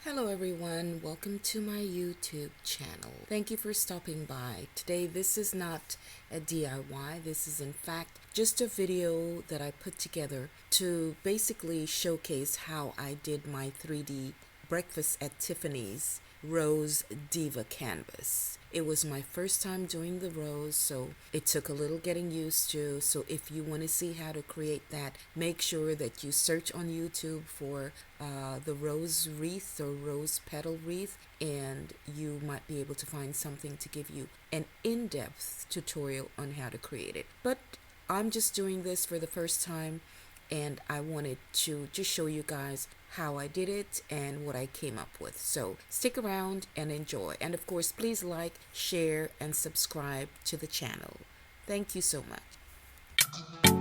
Hello everyone, welcome to my YouTube channel. Thank you for stopping by. Today this is not a DIY, this is in fact just a video that I put together to basically showcase how I did my 3D breakfast at Tiffany's Rose Diva canvas. It was my first time doing the rose, so it took a little getting used to. So if you want to see how to create that, make sure that you search on YouTube for the rose wreath or rose petal wreath, and you might be able to find something to give you an in-depth tutorial on how to create it. But I'm just doing this for the first time, and I wanted to just show you guys how I did it and what I came up with. So stick around and enjoy. And of course, please like, share, and subscribe to the channel. Thank you so much.